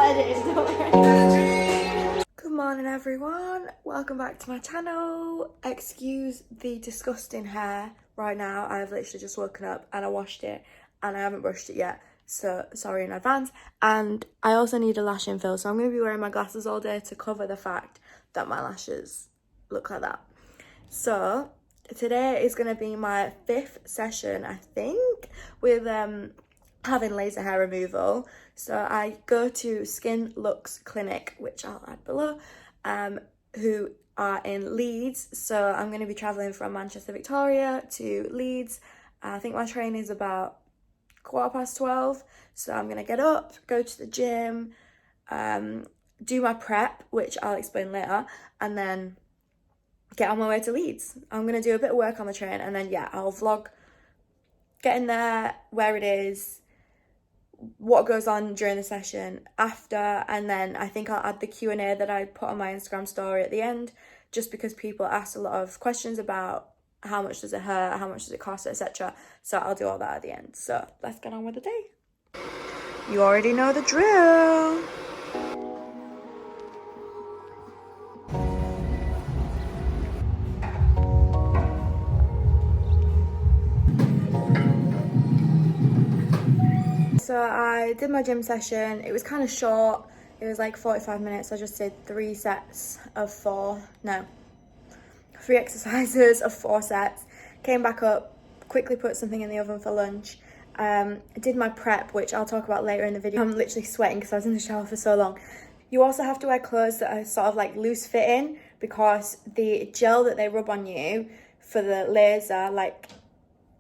edit it, don't worry. Good morning everyone, welcome back to my channel. Excuse the disgusting hair right now. I've literally just woken up and I washed it and I haven't brushed it yet, so sorry in advance. And I also need a lash infill, so I'm going to be wearing my glasses all day to cover the fact that my lashes look like that. So today is going to be my 5th session, I think, with having laser hair removal. So I go to Skin Lux Clinic, which I'll add below, who are in Leeds. So I'm going to be travelling from Manchester, Victoria to Leeds. I think my train is about 12:15. So I'm going to get up, go to the gym, do my prep, which I'll explain later, and then get on my way to Leeds. I'm going to do a bit of work on the train, and then yeah, I'll vlog getting there, where it is, what goes on during the session after, and then I think I'll add the Q&A that I put on my Instagram story at the end, just because people asked a lot of questions about how much does it hurt, how much does it cost, etc. So I'll do all that at the end. So let's get on with the day. You already know the drill. So I did my gym session. It was kind of short. It was like 45 minutes. I just did 3 exercises of 4 sets. Came back up, quickly put something in the oven for lunch. Did my prep, which I'll talk about later in the video. I'm literally sweating because I was in the shower for so long. You also have to wear clothes that are sort of like loose fitting, because the gel that they rub on you for the laser like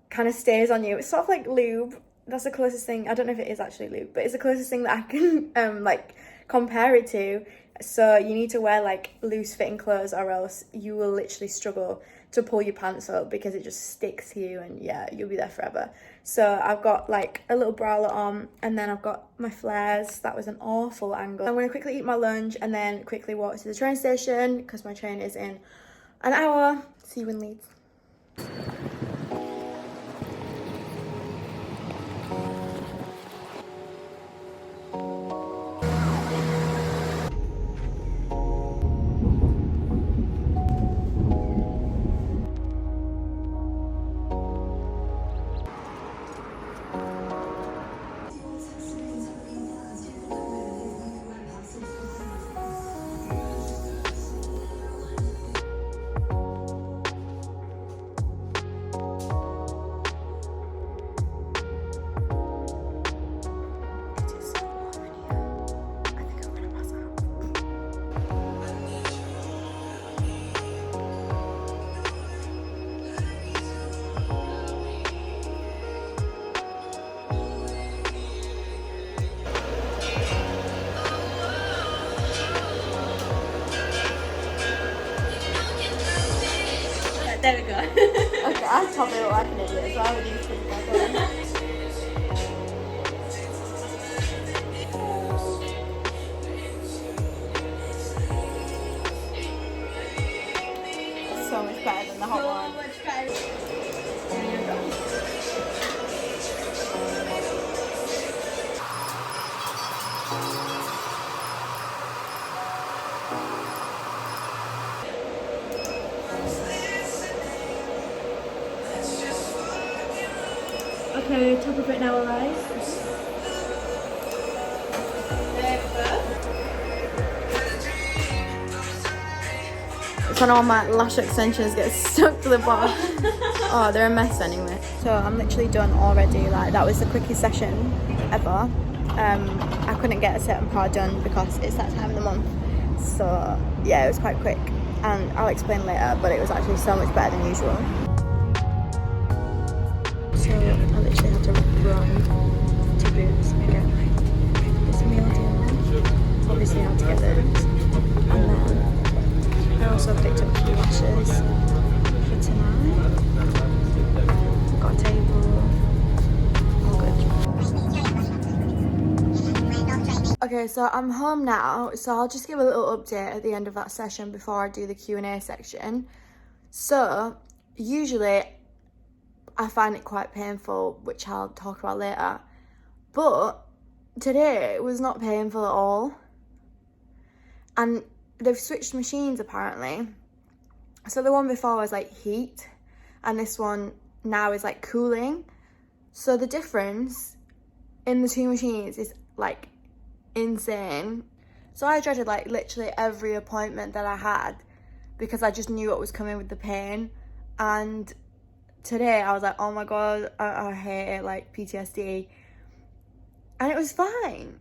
kind of stays on you. It's sort of like lube. That's the closest thing. I don't know if it is actually lube, but it's the closest thing that I can like compare it to. So you need to wear like loose fitting clothes, or else you will literally struggle to pull your pants up because it just sticks to you, and yeah, you'll be there forever. So I've got like a little bralette on, and then I've got my flares. That was an awful angle. I'm going to quickly eat my lunch and then quickly walk to the train station because my train is in an hour. See you in Leeds. There we go. Okay, I probably look like an idiot as well with these things like that. So much better than the hot one. So much better. Okay, top of it now arrives. So now all my lash extensions get stuck to the bottom. Oh, they're a mess anyway. So I'm literally done already. Like, that was the quickest session ever. I couldn't get a certain part done because it's that time of the month. So yeah, it was quite quick, and I'll explain later, but it was actually so much better than usual. So I literally had to run to Boots and get this meal deal. Obviously I had to get those. And then I also picked up some lashes for tonight. Got a table. All good. Okay, so I'm home now. So I'll just give a little update at the end of that session before I do the Q&A section. So usually I find it quite painful, which I'll talk about later. But today it was not painful at all. And they've switched machines apparently. So the one before was like heat, and this one now is like cooling. So the difference in the two machines is like insane. So I dreaded like literally every appointment that I had because I just knew what was coming with the pain. And today I was like, oh my god, I hate it, like PTSD. And it was fine.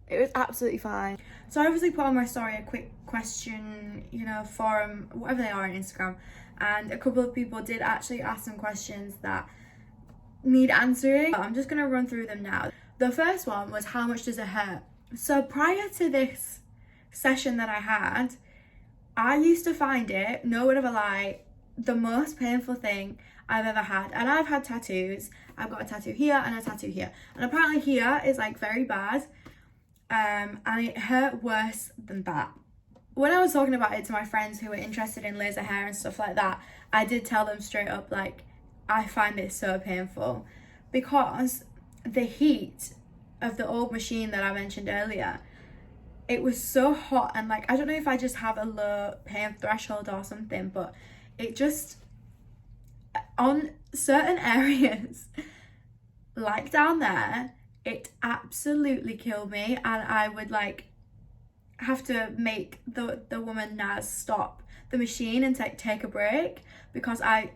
It was absolutely fine. So I obviously put on my story a quick question, you know, forum, whatever they are on Instagram. And a couple of people did actually ask some questions that need answering. I'm just going to run through them now. The first one was, how much does it hurt? So prior to this session that I had, I used to find it, no word of a lie, the most painful thing I've ever had. And I've had tattoos. I've got a tattoo here and a tattoo here. And apparently here is like very bad. And it hurt worse than that. When I was talking about it to my friends who were interested in laser hair and stuff like that, I did tell them straight up, like, I find it so painful because the heat of the old machine that I mentioned earlier, it was so hot, and like, I don't know if I just have a low pain threshold or something, but it just, on certain areas, like down there, it absolutely killed me, and I would like have to make the woman Naz stop the machine and take a break because I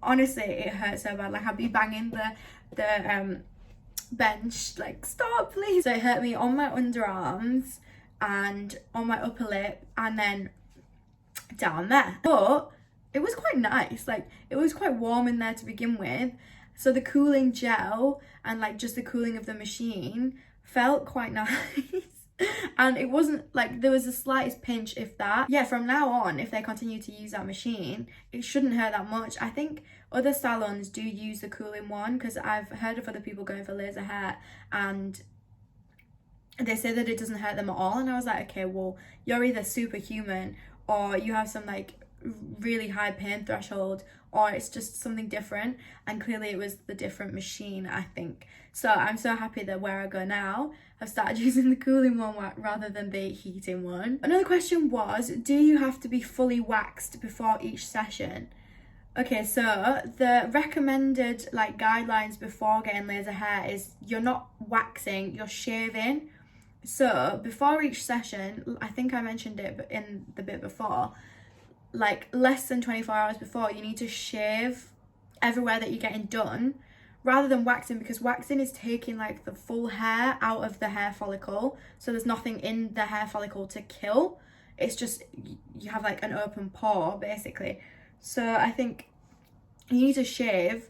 honestly, it hurt so bad. Like I'd be banging the bench like, stop please. So it hurt me on my underarms and on my upper lip and then down there, but it was quite nice. Like it was quite warm in there to begin with, so the cooling gel and like just the cooling of the machine felt quite nice. And it wasn't like, there was the slightest pinch, if that. Yeah, from now on, if they continue to use that machine, it shouldn't hurt that much. I think other salons do use the cooling one because I've heard of other people going for laser hair and they say that it doesn't hurt them at all. And I was like, okay, well, you're either superhuman or you have some like really high pain threshold, or it's just something different. And clearly it was the different machine, I think. So I'm so happy that where I go now, I've started using the cooling one rather than the heating one. Another question was, do you have to be fully waxed before each session? Okay, so the recommended like guidelines before getting laser hair is you're not waxing, you're shaving. So before each session, I think I mentioned it in the bit before, like less than 24 hours before, you need to shave everywhere that you're getting done rather than waxing, because waxing is taking like the full hair out of the hair follicle, so there's nothing in the hair follicle to kill. It's just you have like an open pore basically. So I think you need to shave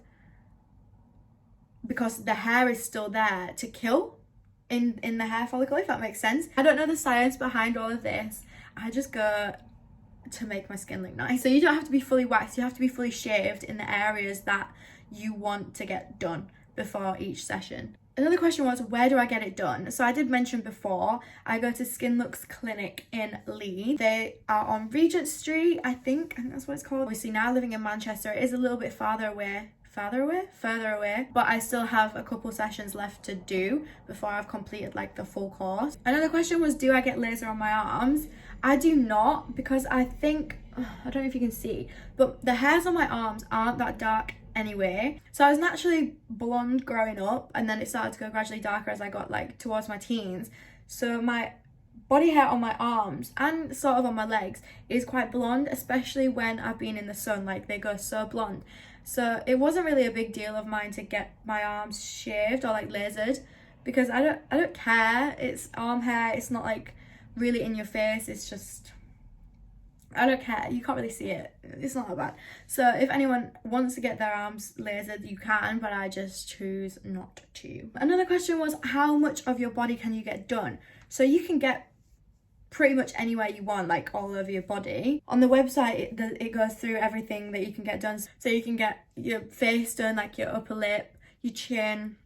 because the hair is still there to kill in the hair follicle, if that makes sense. I don't know the science behind all of this. I just go to make my skin look nice. So you don't have to be fully waxed, you have to be fully shaved in the areas that you want to get done before each session. Another question was, where do I get it done? So I did mention before, I go to Skin Looks Clinic in Leeds. They are on Regent Street, I think that's what it's called. Obviously now living in Manchester, it is a little bit further away, but I still have a couple sessions left to do before I've completed like the full course. Another question was, do I get laser on my arms? I do not, because I think, I don't know if you can see, but the hairs on my arms aren't that dark anyway. So I was naturally blonde growing up, and then it started to go gradually darker as I got like towards my teens. So my body hair on my arms and sort of on my legs is quite blonde, especially when I've been in the sun, like they go so blonde. So it wasn't really a big deal of mine to get my arms shaved or like lasered, because I don't care. It's arm hair, it's not like really in your face, it's just, I don't care, you can't really see it, it's not that bad. So if anyone wants to get their arms lasered, you can, but I just choose not to. Another question was, how much of your body can you get done? So you can get pretty much anywhere you want, like all over your body. On the website it goes through everything that you can get done. So you can get your face done, like your upper lip, your chin,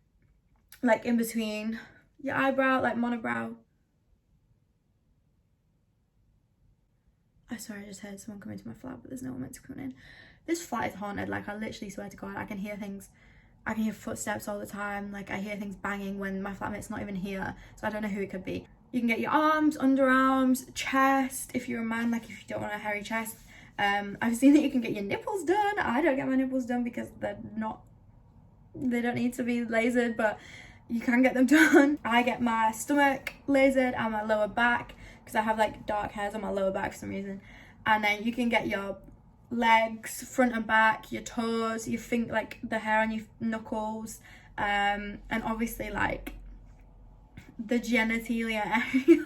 like in between your eyebrow, like monobrow. Sorry, I just heard someone come into my flat, but there's no one meant to come in. This flat is haunted, like I literally swear to God, I can hear things I can hear footsteps all the time. Like, I hear things banging when my flatmate's not even here, so I don't know who it could be. You can get your arms, underarms, chest, if you're a man, like if you don't want a hairy chest. I've seen that you can get your nipples done. I don't get my nipples done because they don't need to be lasered, but you can get them done. I get my stomach lasered and my lower back because I have like dark hairs on my lower back for some reason. And then you can get your legs, front and back, your toes, your like the hair on your knuckles, and obviously like the genitalia area,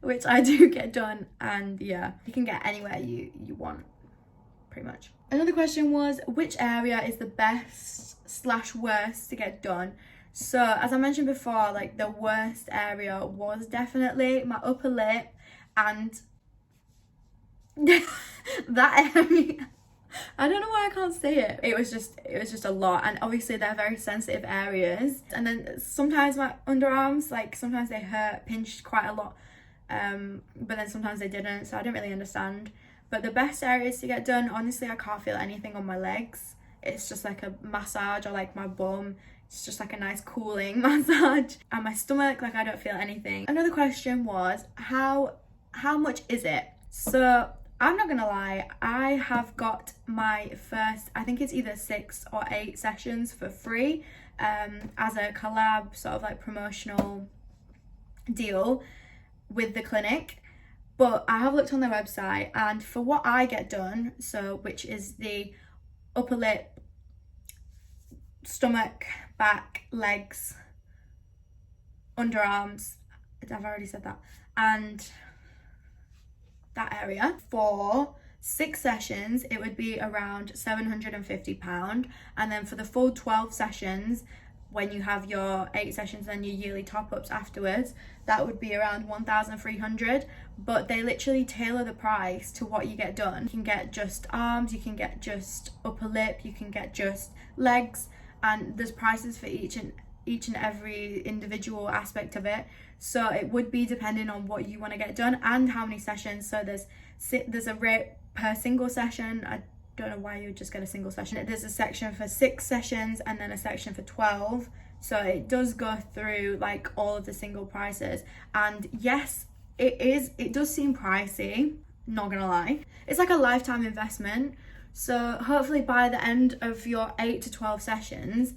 which I do get done. And yeah, you can get anywhere you want, pretty much. Another question was, which area is the best / worst to get done? So as I mentioned before, like the worst area was definitely my upper lip and that area. I don't know why I can't say it. It was just a lot, and obviously they're very sensitive areas. And then sometimes my underarms, like sometimes they hurt, pinched quite a lot, but then sometimes they didn't, so I didn't really understand. But the best areas to get done, honestly, I can't feel anything on my legs. It's just like a massage, or like my bum. It's just like a nice cooling massage. And my stomach, like I don't feel anything. Another question was, how much is it? So I'm not gonna lie, I have got my first, I think it's either 6 or 8 sessions for free, as a collab sort of like promotional deal with the clinic. But I have looked on their website, and for what I get done, so which is the upper lip, stomach, back, legs, underarms, I've already said that, and that area, for 6 sessions it would be around £750, and then for the full 12 sessions, when you have your 8 sessions and your yearly top-ups afterwards, that would be around 1,300. But they literally tailor the price to what you get done. You can get just arms, you can get just upper lip, you can get just legs, and there's prices for each and every individual aspect of it. So it would be depending on what you want to get done and how many sessions. So there's a rate per single session. I don't know why you would just get a single session. There's a section for 6 sessions and then a section for 12. So it does go through like all of the single prices. And yes, it does seem pricey, not gonna lie. It's like a lifetime investment. So hopefully by the end of your 8 to 12 sessions,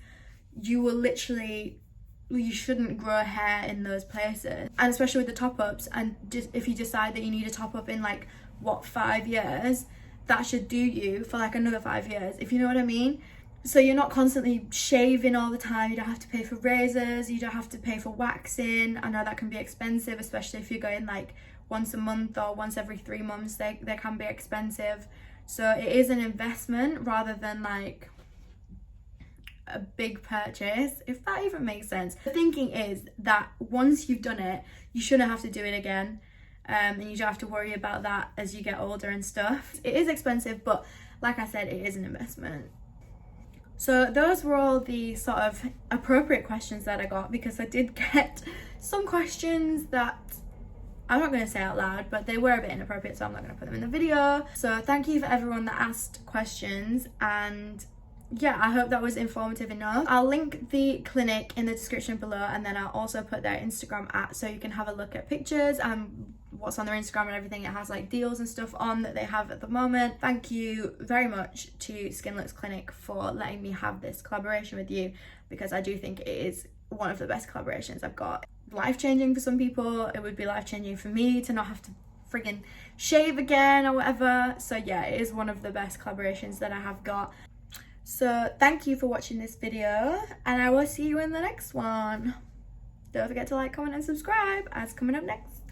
you shouldn't grow hair in those places. And especially with the top-ups, and just if you decide that you need a top-up in like 5 years, that should do you for like another 5 years, if you know what I mean. So you're not constantly shaving all the time. You don't have to pay for razors, you don't have to pay for waxing. I know that can be expensive, especially if you're going like once a month or once every 3 months. They can be expensive. So it is an investment rather than like a big purchase, if that even makes sense. The thinking is that once you've done it, you shouldn't have to do it again, and you don't have to worry about that as you get older and stuff. It is expensive, but like I said, it is an investment. So those were all the sort of appropriate questions that I got, because I did get some questions that I'm not going to say out loud, but they were a bit inappropriate, so I'm not going to put them in the video. So thank you for everyone that asked questions, and yeah, I hope that was informative enough. I'll link the clinic in the description below, and then I'll also put their Instagram so you can have a look at pictures and what's on their Instagram and everything. It has like deals and stuff on that they have at the moment. Thank you very much to Skinlooks Clinic for letting me have this collaboration with you, because I do think it is one of the best collaborations I've got. Life-changing for some people. It would be life-changing for me to not have to friggin' shave again or whatever. So yeah, it is one of the best collaborations that I have got. So thank you for watching this video, and I will see you in the next one. Don't forget to like, comment and subscribe, as coming up next.